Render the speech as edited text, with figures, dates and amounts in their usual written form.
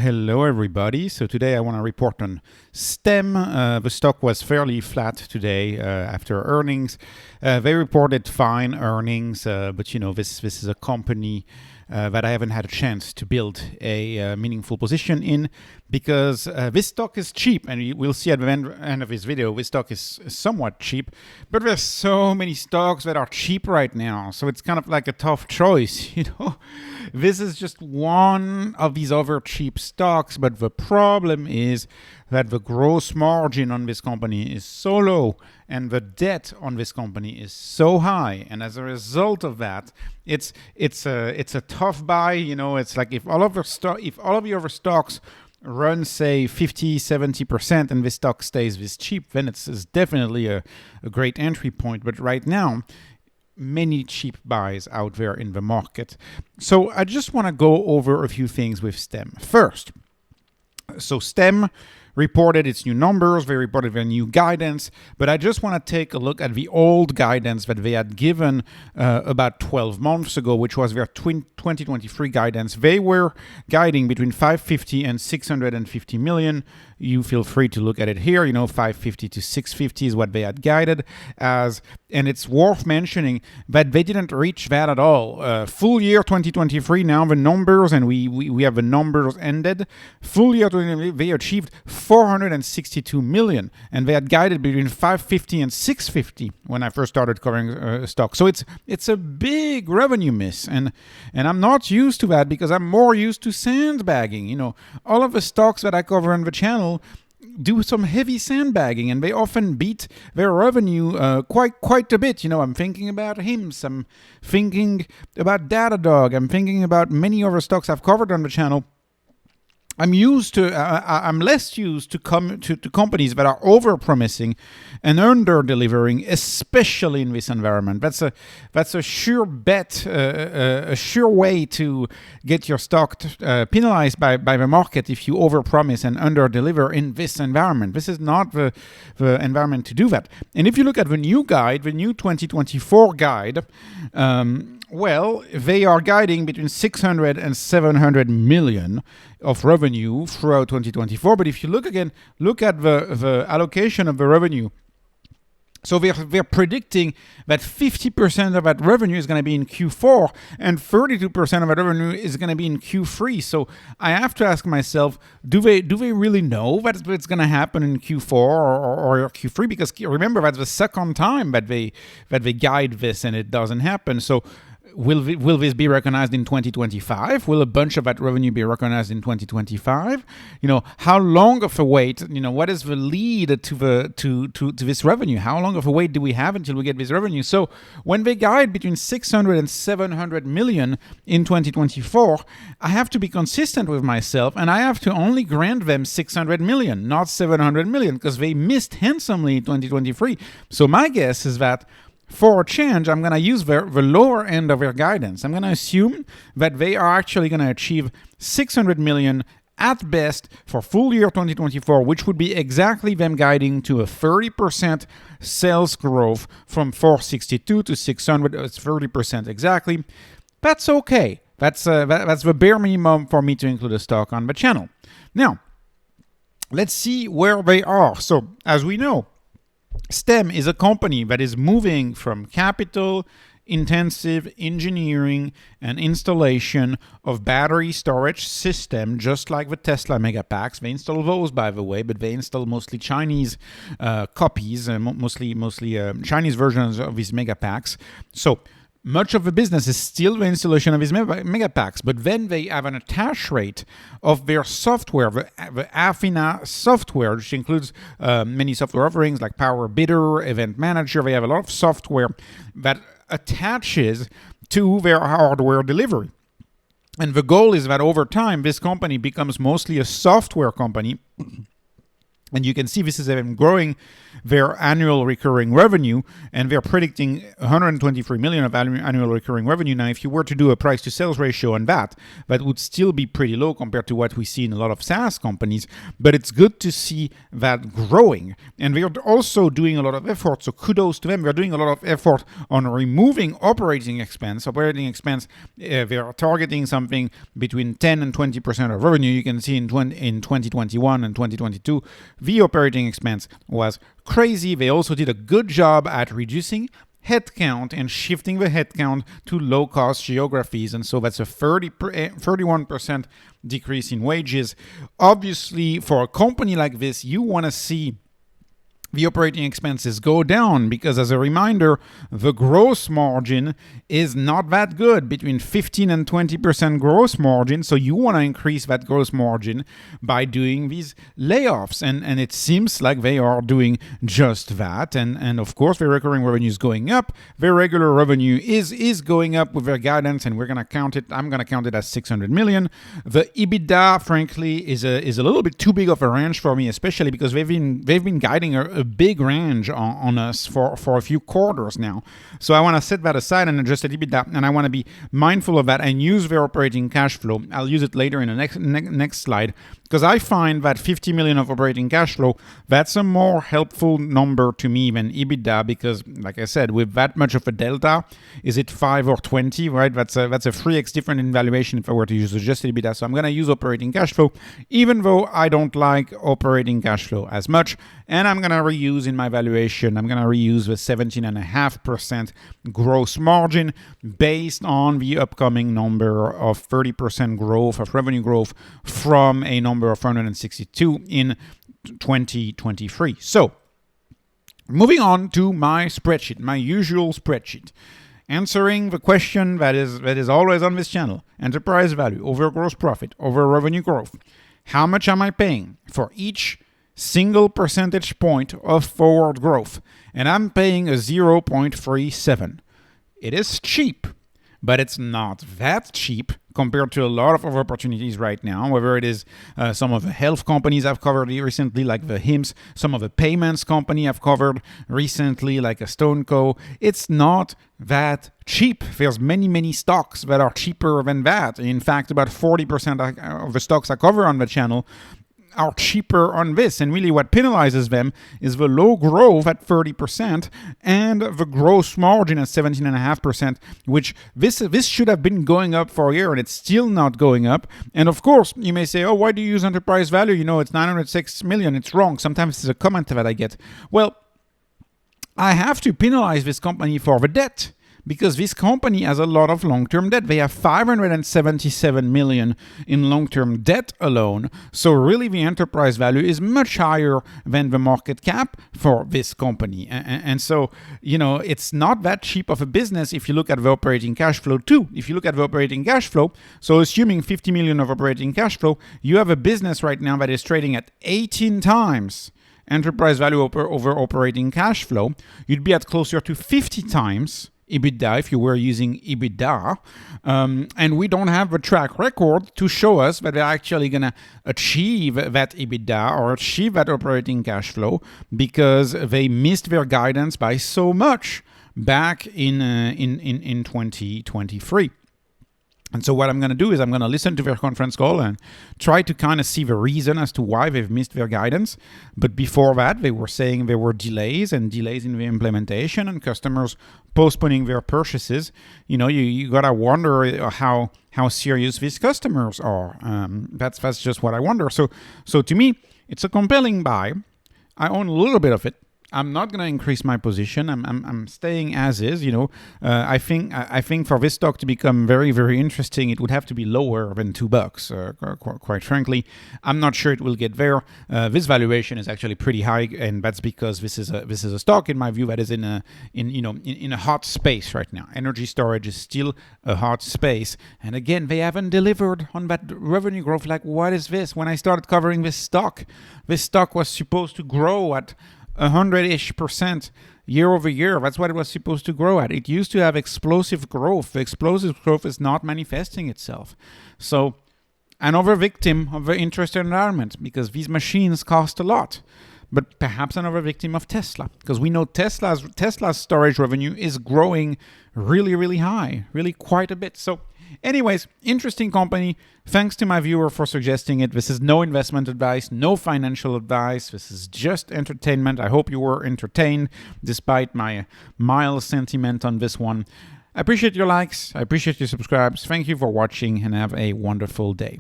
Hello everybody. So today I want to report on STEM. The stock was fairly flat today after earnings. They reported fine earnings, but this is a company that I haven't had a chance to build a meaningful position in because this stock is cheap, and we'll see at the end of this video, this stock is somewhat cheap, but there's so many stocks that are cheap right now, so it's kind of like a tough choice, This is just one of these other cheap stocks, but the problem is that the gross margin on this company is so low and the debt on this company is so high, and as a result of that, it's a tough buy. It's like if all of your other stocks run, say, 50-70%, and this stock stays this cheap, then it's definitely a great entry point. But right now, many cheap buys out there in the market. So I just want to go over a few things with STEM. First, so STEM reported its new numbers, they reported their new guidance, but I just want to take a look at the old guidance that they had given about 12 months ago, which was their 2023 guidance. They were guiding between 550 and 650 million. You feel free to look at it here. 550 to 650 is what they had guided as, and it's worth mentioning that they didn't reach that at all. Full year 2023, now the numbers, and we have the numbers ended. Full year 2023, they achieved 462 million, and they had guided between 550 and 650 when I first started covering stock. So it's a big revenue miss, and I'm not used to that because I'm more used to sandbagging. All of the stocks that I cover on the channel do some heavy sandbagging, and they often beat their revenue quite a bit. I'm thinking about HIMS, I'm thinking about Datadog, I'm thinking about many other stocks I've covered on the channel. I'm less used to companies that are over-promising and under-delivering, especially in this environment. That's a sure bet, a sure way to get your stock penalized by the market if you over-promise and under-deliver in this environment. This is not the environment to do that. And if you look at the new guide, the new 2024 guide, they are guiding between 600 and 700 million of revenue throughout 2024. But if you look at the allocation of the revenue. So they're predicting that 50% of that revenue is going to be in Q4 and 32% of that revenue is going to be in Q3. So I have to ask myself, do they really know what's going to happen in Q4 or Q3? Because remember, that's the second time that they guide this and it doesn't happen. So will this be recognized in 2025? Will a bunch of that revenue be recognized in 2025? How long of a wait? What is the lead to this revenue? How long of a wait do we have until we get this revenue? So when they guide between 600 and 700 million in 2024, I have to be consistent with myself, and I have to only grant them 600 million, not 700 million, because they missed handsomely in 2023. So my guess is that for a change, I'm going to use the lower end of their guidance. I'm going to assume that they are actually going to achieve 600 million at best for full year 2024, which would be exactly them guiding to a 30% sales growth from 462 to 600. It's 30% exactly. That's okay. That's the bare minimum for me to include a stock on the channel. Now, let's see where they are. So, as we know, STEM is a company that is moving from capital-intensive engineering and installation of battery storage system, just like the Tesla megapacks. They install those, by the way, but they install mostly Chinese copies, mostly Chinese versions of these megapacks. So much of the business is still the installation of these megapacks, but then they have an attach rate of their software, the Afina software, which includes many software offerings like Power Bidder, Event Manager. They have a lot of software that attaches to their hardware delivery. And the goal is that over time, this company becomes mostly a software company And you can see this is them growing their annual recurring revenue, and they're predicting 123 million of annual recurring revenue. Now, if you were to do a price to sales ratio on that, that would still be pretty low compared to what we see in a lot of SaaS companies, but it's good to see that growing. And they're also doing a lot of effort, so kudos to them. They're doing a lot of effort on removing operating expense. They're targeting something between 10 and 20% of revenue. You can see in 2021 and 2022, the operating expense was crazy. They also did a good job at reducing headcount and shifting the headcount to low-cost geographies. And so that's a 31% decrease in wages. Obviously, for a company like this, you want to see the operating expenses go down because, as a reminder, the gross margin is not that good, between 15 and 20% gross margin. So you want to increase that gross margin by doing these layoffs. And it seems like they are doing just that. And of course, their recurring revenue is going up. Their regular revenue is going up with their guidance, and we're going to count it. I'm going to count it as 600 million. The EBITDA, frankly, is a little bit too big of a range for me, especially because they've been guiding a big range on us for a few quarters now. So I want to set that aside and adjust the EBITDA, and I want to be mindful of that and use their operating cash flow. I'll use it later in the next slide, because I find that 50 million of operating cash flow, that's a more helpful number to me than EBITDA, because, like I said, with that much of a delta, is it 5 or 20, right? That's a 3x different in valuation if I were to use adjusted EBITDA. So I'm going to use operating cash flow, even though I don't like operating cash flow as much. And I'm going to reuse in my valuation, I'm going to reuse the 17.5% gross margin based on the upcoming number of 30% growth of revenue growth from a number of 162 in 2023. So, moving on to my spreadsheet, my usual spreadsheet, answering the question that is always on this channel: enterprise value over gross profit over revenue growth. How much am I paying for each single percentage point of forward growth? And I'm paying a 0.37. It is cheap, but it's not that cheap compared to a lot of other opportunities right now, whether it is some of the health companies I've covered recently, like the HIMSS, some of the payments company I've covered recently, like a StoneCo. It's not that cheap. There's many stocks that are cheaper than that. In fact, about 40% of the stocks I cover on the channel are cheaper on this, and really what penalizes them is the low growth at 30% and the gross margin at 17.5%, which this should have been going up for a year, and it's still not going up. And of course, you may say, oh, why do you use enterprise value? You know, it's 906 million. It's wrong. Sometimes it's a comment that I get. Well, I have to penalize this company for the debt, because this company has a lot of long-term debt. They have 577 million in long-term debt alone. So really the enterprise value is much higher than the market cap for this company. And so, you know, it's not that cheap of a business if you look at the operating cash flow too. If you look at the operating cash flow, so assuming 50 million of operating cash flow, you have a business right now that is trading at 18 times enterprise value over operating cash flow. You'd be at closer to 50 times EBITDA if you were using EBITDA, and we don't have a track record to show us that they're actually going to achieve that EBITDA or achieve that operating cash flow, because they missed their guidance by so much back in 2023. And so what I'm going to do is I'm going to listen to their conference call and try to kind of see the reason as to why they've missed their guidance. But before that, they were saying there were delays in the implementation and customers postponing their purchases. You know, you got to wonder how serious these customers are. That's just what I wonder. So to me, it's a compelling buy. I own a little bit of it. I'm not going to increase my position. I'm staying as is. You know, I think for this stock to become very, very interesting, it would have to be lower than $2. Quite frankly, I'm not sure it will get there. This valuation is actually pretty high, and that's because this is a stock, in my view, that is in a hot space right now. Energy storage is still a hot space, and again, they haven't delivered on that revenue growth. Like, what is this? When I started covering this stock was supposed to grow at 100-ish% year over year. That's what it was supposed to grow at. It used to have explosive growth. The explosive growth is not manifesting itself. So another victim of the interest environment, because these machines cost a lot. But perhaps another victim of Tesla, because we know Tesla's storage revenue is growing really, really high, really quite a bit. So anyways, interesting company. Thanks to my viewer for suggesting it. This is no investment advice, no financial advice. This is just entertainment. I hope you were entertained despite my mild sentiment on this one. I appreciate your likes. I appreciate your subscribes. Thank you for watching and have a wonderful day.